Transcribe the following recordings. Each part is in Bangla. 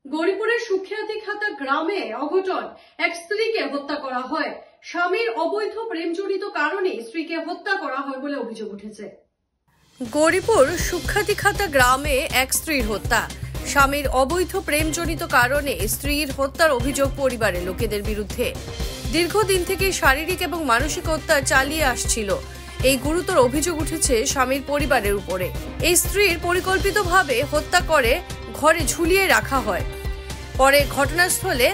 গৌরীপুরের সুখিয়াতিখাতা গ্রামে অঘটন, এক স্ত্রীকে হত্যা করা হয়। স্বামীর অবৈধ প্রেমজনিত কারণে স্ত্রীকে হত্যা করা হয় বলে অভিযোগ উঠেছে। গৌরীপুর সুখিয়াতিখাতা গ্রামে এক স্ত্রীর হত্যা। স্বামীর অবৈধ প্রেমজনিত কারণে স্ত্রীর হত্যার অভিযোগ পরিবারের লোকেদের বিরুদ্ধে। দীর্ঘদিন থেকে শারীরিক এবং মানসিক হত্যা চালিয়ে আসছিল। এই গুরুতর অভিযোগ উঠেছে স্বামীর পরিবারের উপরে। এই স্ত্রীর পরিকল্পিতভাবে হত্যা করে ঘরে ঝুলিয়ে রাখা হয়। পরে ঘটনাস্থলে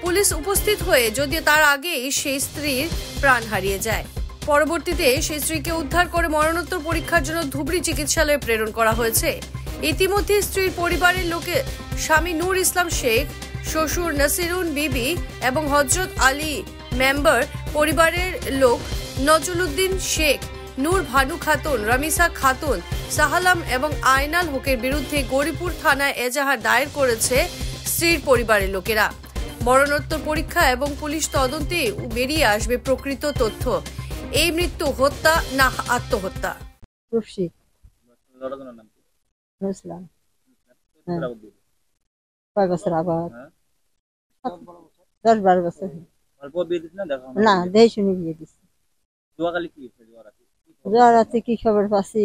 পুলিশ উপস্থিত হয়ে যদিও তার আগেই সেই স্ত্রীর প্রাণ হারিয়ে যায়। পরবর্তীতে সেই স্ত্রীকে উদ্ধার করে মরণোত্তর পরীক্ষার জন্য ধুবড়ী চিকিৎসালয়ে প্রেরণ করা হয়েছে। ইতিমধ্যে স্ত্রীর পরিবারের লোকে স্বামী নূর ইসলাম শেখ, শ্বশুর নাসিরুন বিবি এবং হজরত আলী মেম্বার, পরিবারের লোক নজরুলউদ্দিন শেখ, নূর ভানু খাতুন, রামিসা খাতুন, সাহালাম এবং আয়নাল হকের বিরুদ্ধে গৌরীপুর থানায় এজাহার দায়ের করেছে স্ত্রীর পরিবারের লোকেরা। মরণোত্তর পরীক্ষা এবং পুলিশ তদন্তে বেরিয়ে আসবে প্রকৃত তথ্য। এই মৃত্যু হত্যা না আত্মহত্যা। কি খবর পাচ্ছি,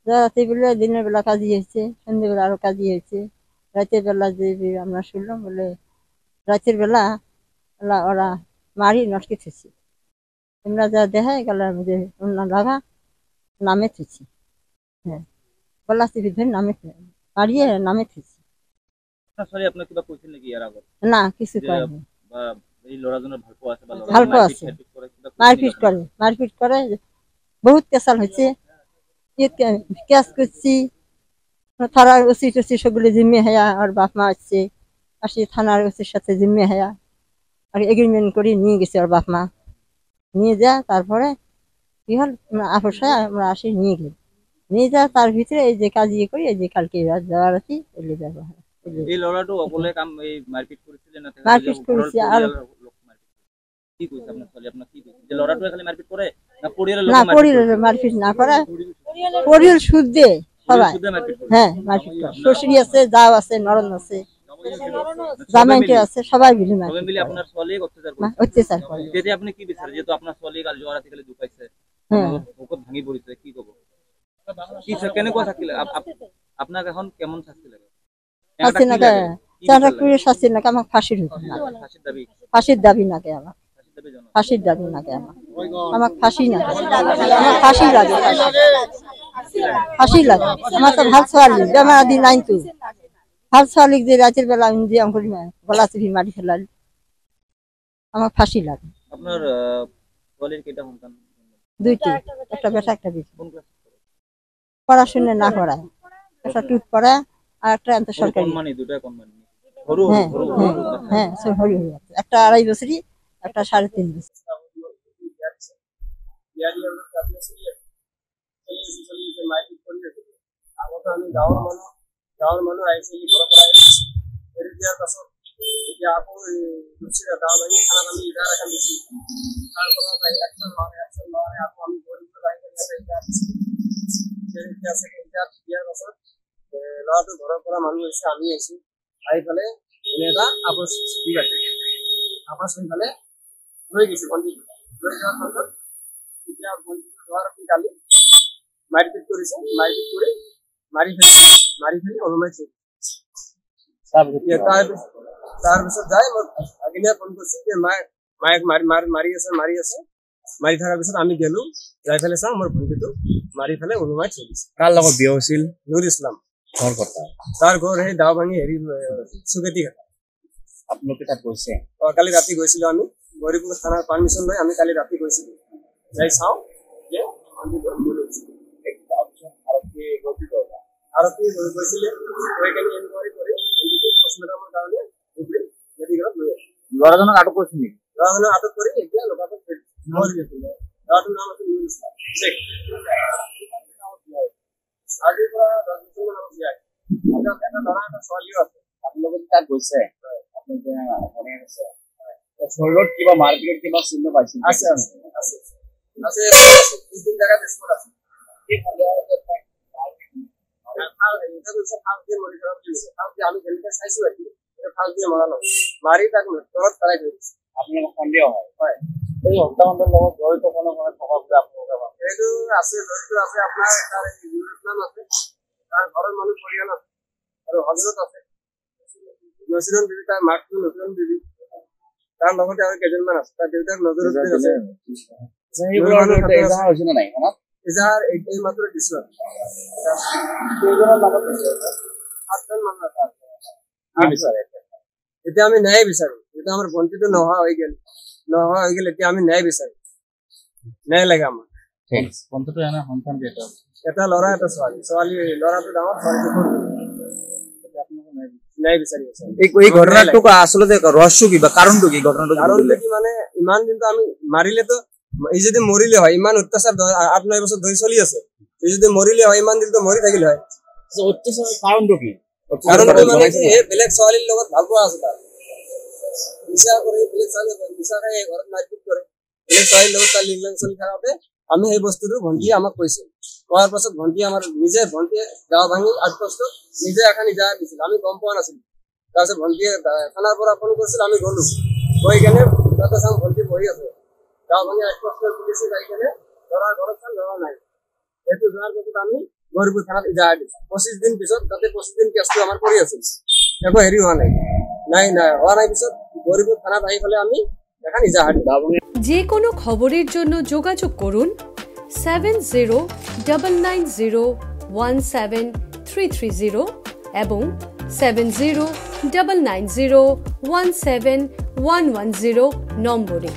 রাতে বলে দিনের বেলা কাজী হয়েছে, সন্ধ্যেবেলা আরো কাজী হয়েছে, রাতের বেলা যে আমরা শুনলাম বলে রাতের বেলা ওরা মারি নটকে থেছি। তোমরা যা দেখা গেলার মধ্যে লাগা নামে থেছি, হ্যাঁ গলা চিপি ধরে নামে মারিয়ে নামে থেছি। না কিছু করেনি, ভালো আছে, মারপিট করে বহুত কেসাল হয়েছে। কেস করছি, থানার ওসি টসি সবগুলো জিম্মে হায়া আর বাপ মা আসছে, আসি থানার ওসির সাথে জিম্মে হায়া আর এগ্রিমেন্ট করে নিয়ে গেছে। আর বাপ মা নিয়ে যা, তারপরে কি হল আপোষ হয় আমরা আসি নিয়ে গেল, নিয়ে যা তার ভিতরে এই যে কাজ ইয়ে করি, এই যে কালকে যাওয়ার আছি এলে ব্যবহার মারপিট করেছি। আর মারপিট না করে পরিয়াল শুদ্ধে সবাই, হ্যাঁ মারপিট করে। শ্বশুরি আছে, যাও আছে, নরম আছে, জামাইটি আছে, সবাই মিলে অত্যাচার করে। শাস্তি নাকি আমার ফাঁসির দাবি নাকি আমার ফাঁসির দাবি নাকি আমার ফাঁসি না, আমার ফাঁসি লাগে, ফাঁসি লাগে। আমার তো ভাল ছোয়ালি বেমার আদি নাই, তো ভাল ছোয়ালি যে রাতের বেলা আমি দিয়ে করি গলা চিপি মারি ফেলাল, আমার ফাঁসি লাগে। দুইটি, একটা বেটা একটা বেটি। পড়াশোনা না করায়, একটা টুট পড়ায় আর একটা সরকারি। হ্যাঁ একটা 2.5 বছরই, একটা 3.5 বছর। আমি গাঁৱৰ মানুহ আহিছিল ঘৰৰ পৰা এৰি দিয়াৰ পাছত এতিয়া আকৌ গাঁও ভাঙি থানাত আমি ইটাৰ এখন দিছোঁ। তাৰ পৰা একজন লৰাই আকৌ আমি গৌৰীপুৰত আহি ইটাৰ দিয়াৰ পাছত ল'ৰাটোৰ ঘৰৰ পৰা মানুহ আহিছে, আমি আহিছোঁ, আহি পেলাই এনে এটা আপোচ দি ৰাখে। আপোচ হৈ পেলাই লৈ গৈছে ভণ্টিটো। লৈ যোৱাৰ পাছত এতিয়া ভণ্টিটো যোৱাৰ ৰাতি কালি মাৰপিট কৰিছে, মাৰপিট কৰি মাৰি ফেলি অনুমাইছে। তাৰপিছত যাই মই আগিনীয়া ফোন কৰিছো যে মায়েক মাৰি আছে। মাৰি থকাৰ পিছত আমি গেলো, যাই পেলাই চাওঁ মোৰ ভণ্টিটো মাৰি পেলাই অনুমাই থৈ দিছে। কাৰ লগত বিয়া হৈছিল? নুৰ ইছলাম। ঘৰ কথা? তাৰ ঘৰ সেই দাও ভাঙি চুকেতি ঘাটা। আপোনালোকে তাত গৈছে? কালি ৰাতি গৈছিলো আমি, গৌৰীপুৰ থানাৰ পাৰ্মিশ্যন লৈ আমি কালি ৰাতি গৈছিলো। যাই চাওঁ যে আৰক্ষী গৈছিলে, এনকোৱাৰী কৰি পষ্টমৰ্টেমৰ কাৰণে মেডিকেলত লৈ আহিছে। ল'ৰাজনক আটক কৰিছিল নেকি? ল'ৰাজনক আটক কৰি এতিয়া লোকালত ল'ৰাটোৰ নাম আছিল নুৰ ইছলাম শেখ। আজিৰ পৰা 10 বছৰমান আগত বিয়া। এটা ল'ৰা এটা ছোৱালীও আছে। আপোনালোকে তাত গৈছে? শৰীৰত কিবা মাৰপিটৰ কিবা চিহ্ন পাইছিল? আছে 2-3 জাগাত স্পট আছে। আমি যেনেকে চাইছো ফাঁস দিয়ে মারানো মারি তাকে তরত তারাই ধরেছে আপনার সন্দেহ হয় এই হত্যাকাণ্ডের লগত জড়িত কোনো থকা বুলি আপোনালোকে ভাবে এইটো আছে জড়িত আছে আপোনাৰ তাৰ ইউৰোপমান আছে তাৰ ঘৰৰ মানুহ পৰিয়াল আছে আৰু হজৰত আছে নজরুল বিবি তার মাতৃ নজরুল বিবি তার লগতে আৰু কেইজনমান আছে তাৰ দেউতাক নজরুল বিবি আছে এজাৰ এই মাত্ৰ দিছো কেইজনৰ লগত সাতজন মানুহ আছে এতিয়া আমি ন্যায় বিচাৰো এতিয়া আমাৰ ভণ্টিটো নোহোৱা হৈ গেল এতিয়া আমি ন্যায় বিচাৰো ন্যায় লাগে আমাক ভণ্টিটো এনে সন্তান কেইটা এটা ল'ৰা এটা ছোৱালী ল'ৰাটো ডাঙৰ ছোৱালীটো সৰু ন্যায় বিচাৰি আছে এই ঘটনাটো আসলে রহস্য কি বা কারণটো কি ঘটনাটো কি মানে ইমান দিনটো আমি মারিলে তো এই যদি মরিলে হয় ইমান অত্যাচার 8-9 বছর ধরে চলি আছে এই যদি মরিলে হয় ইমান দিন তো মরি থাকিল হয় অত্যাচার কারণটো কি কারণটো মানে এই বেলেগ ছোৱালীৰ লগত ভাল পোৱা আছে তাৰ মিছা কৰি বেলেগ ছোৱালী মিছা খাই ঘৰত মাৰপিট কৰে বেলেগ ছোৱালীৰ লগত তাৰ লিংলাং চলি থাকোঁতে আমি সেই বস্তুটো ভণ্টিয়ে আমাক কৈছিল কোৱাৰ পাছত ভণ্টিয়ে আমাৰ নিজে ভণ্টিয়ে গাঁও ভাঙি 8 বছৰ নিজে এখন নিজা দিছিল আমি গম পোৱা নাছিলো তাৰপিছত ভণ্টিয়ে থানাৰ পৰা ফোন কৰিছিল আমি গলো গৈ কেনে তাতে চাম ভণ্টি বহি আছে গাঁও ভাঙি 8 বছৰ পুলিচে যাই কেনে ল'ৰাৰ ঘৰত চাম ল'ৰা নাই এইটো যোৱাৰ পাছত আমি গৌৰীপুৰ থানাত ইজাহাৰ দিছোঁ 25 দিন পিছত তাতে 25 দিন কেছটো আমাৰ কৰি আছিল একো হেৰি হোৱা নাই হোৱা নাই পিছত গৌৰীপুৰ থানাত আহি পেলাই আমি এখন ইজাহাৰ দিওঁ যে কোনো খবরের জন্য যোগাযোগ করুন 7099017330 এবং 7099017110 নম্বরে।